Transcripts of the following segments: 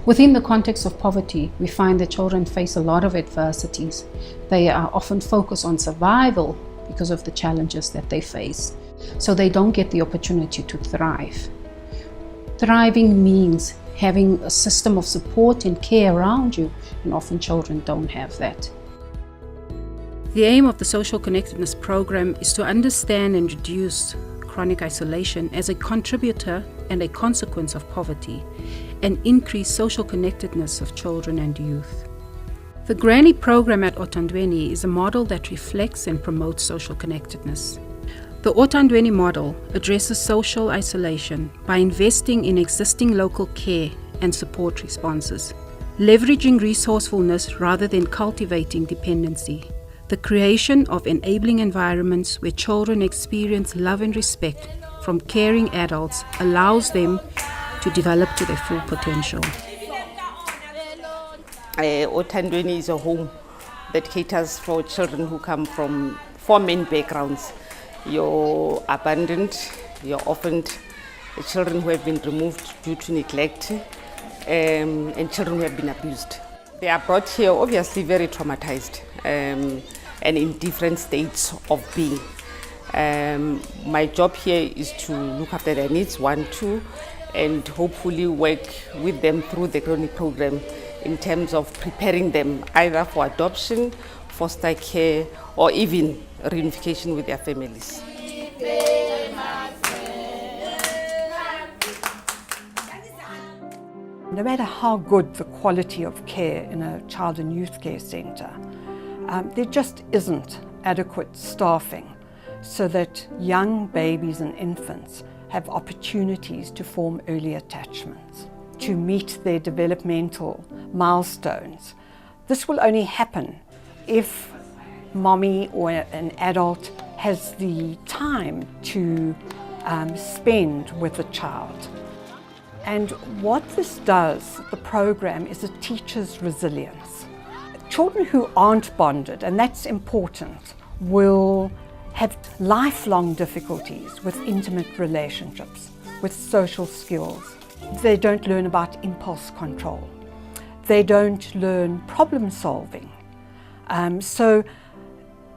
Within the context of poverty, we find that children face a lot of adversities. They are often focused on survival because of the challenges that they face, so they don't get the opportunity to thrive. Thriving means having a system of support and care around you, and often children don't have that. The aim of the Social Connectedness Program is to understand and reduce chronic isolation as a contributor and a consequence of poverty, and increase social connectedness of children and youth. The Granny program at Othandweni is a model that reflects and promotes social connectedness. The Othandweni model addresses social isolation by investing in existing local care and support responses, leveraging resourcefulness rather than cultivating dependency, the creation of enabling environments where children experience love and respect from caring adults allows them to develop to their full potential. Othandweni is a home that caters for children who come from 4 main backgrounds. Your abandoned, your orphaned, children who have been removed due to neglect, and children who have been abused. They are brought here obviously very traumatized and in different states of being. My job here is to look after their needs, 1, 2, and hopefully work with them through the Programe program in terms of preparing them either for adoption, foster care, or even reunification with their families. No matter how good the quality of care in a child and youth care centre, there just isn't adequate staffing so that young babies and infants have opportunities to form early attachments, to meet their developmental milestones. This will only happen if mommy or an adult has the time to spend with the child. And what this does, the program, is it teaches resilience. Children who aren't bonded, and that's important, will have lifelong difficulties with intimate relationships, with social skills. They don't learn about impulse control. They don't learn problem solving. So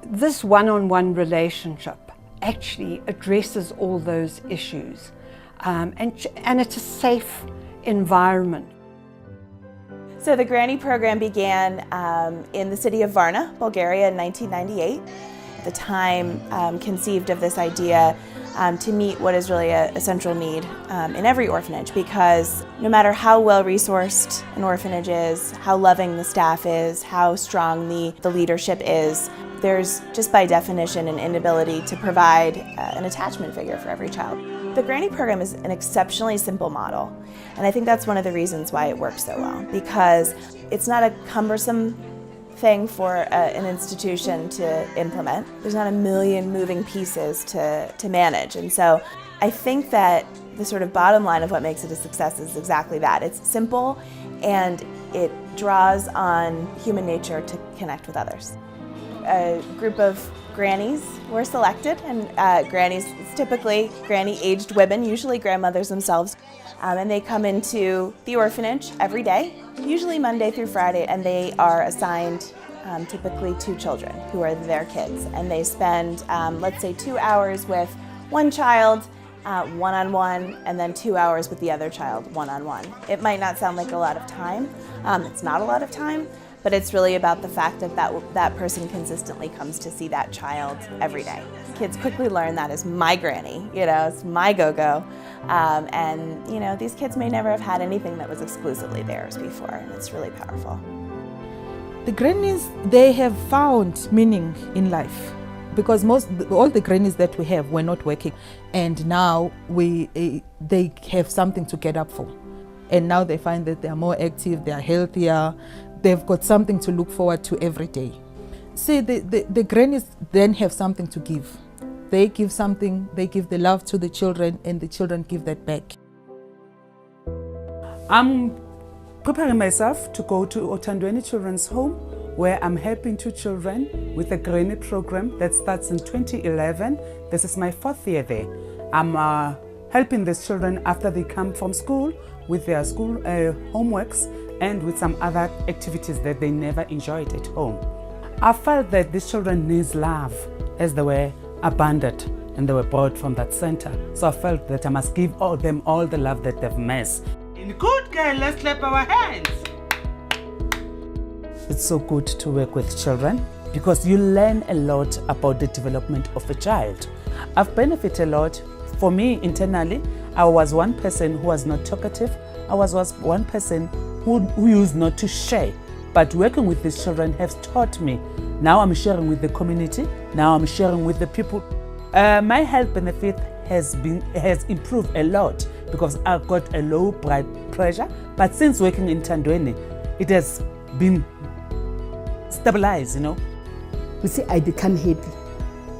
this one-on-one relationship actually addresses all those issues, and it's a safe environment. So the Granny program began in the city of Varna, Bulgaria in 1998. At the time conceived of this idea to meet what is really a central need in every orphanage, because no matter how well resourced an orphanage is, how loving the staff is, how strong the leadership is, there's just by definition an inability to provide an attachment figure for every child. The Granny program is an exceptionally simple model, and I think that's one of the reasons why it works so well, because it's not a cumbersome thing for an institution to implement. There's not a million moving pieces to manage, and so I think that the sort of bottom line of what makes it a success is exactly that. It's simple and it draws on human nature to connect with others. A group of grannies were selected, and grannies, it's typically granny-aged women, usually grandmothers themselves, and they come into the orphanage every day, usually Monday through Friday, and they are assigned typically 2 children who are their kids, and they spend, let's say, 2 hours with one child, one-on-one, and then 2 hours with the other child, one-on-one. It might not sound like a lot of time. It's not a lot of time, but it's really about the fact that person consistently comes to see that child every day. Kids quickly learn that is my granny, it's my go-go. And these kids may never have had anything that was exclusively theirs before, and it's really powerful. The grannies, they have found meaning in life, because all the grannies that we have were not working, and now they have something to get up for. And now they find that they are more active, they are healthier, they've got something to look forward to every day. See, the grannies then have something to give. They give something, they give the love to the children, and the children give that back. I'm preparing myself to go to Othandweni Children's Home, where I'm helping 2 children with the Granny program that starts in 2011. This is my 4th year there. I'm helping these children after they come from school with their school homeworks and with some other activities that they never enjoyed at home. I felt that these children need love as they were abandoned and they were brought from that center. So I felt that I must give them all the love that they've missed. In good girl, let's clap our hands. It's so good to work with children because you learn a lot about the development of a child. I've benefited a lot. For me, internally, I was one person who was not talkative. I was one person who used not to share. But working with these children has taught me. Now I'm sharing with the community. Now I'm sharing with the people. My health benefit has improved a lot because I've got a low blood pressure. But since working in Tandweni, it has been stabilized, You see, I become happy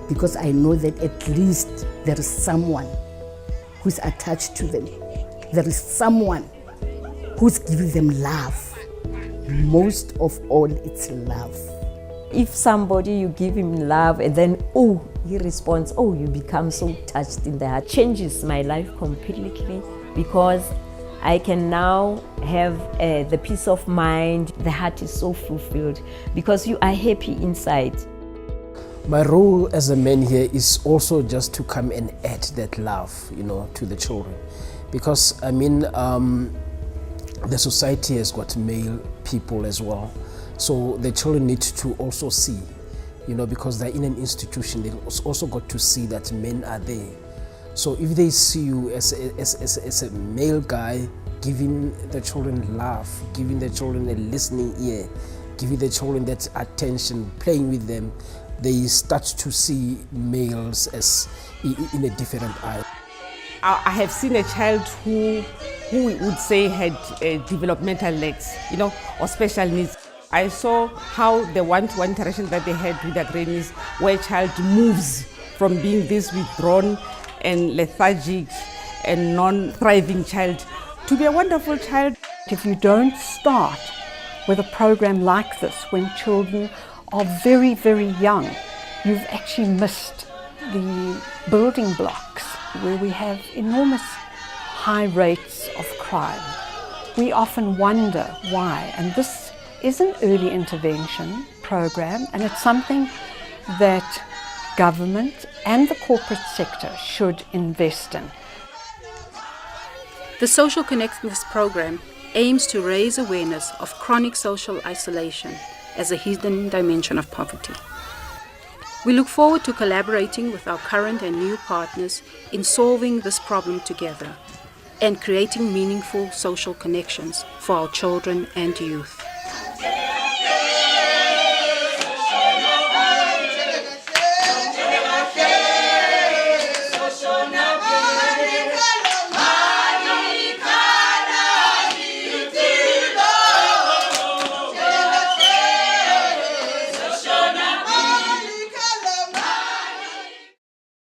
because I know that at least there is someone who's attached to them. There is someone who's giving them love. Most of all, it's love. If somebody, you give him love and then, he responds, you become so touched in the heart. Changes my life completely because I can now have the peace of mind. The heart is so fulfilled because you are happy inside. My role as a man here is also just to come and add that love, to the children. Because, the society has got male people as well. So the children need to also see, because they're in an institution, they also got to see that men are there. So if they see you as a male guy, giving the children love, giving the children a listening ear, giving the children that attention, playing with them, they start to see males as in a different eye. I have seen a child who we would say had developmental legs, or special needs. I saw how the one-to-one interaction that they had with their grannies, where a child moves from being this withdrawn and lethargic and non-thriving child to be a wonderful child. If you don't start with a program like this when children are very, very young, you've actually missed the building blocks where we have enormous high rates of crime. We often wonder why, and this is an early intervention program, and it's something that government and the corporate sector should invest in. The Social Connectedness Program aims to raise awareness of chronic social isolation as a hidden dimension of poverty. We look forward to collaborating with our current and new partners in solving this problem together and creating meaningful social connections for our children and youth.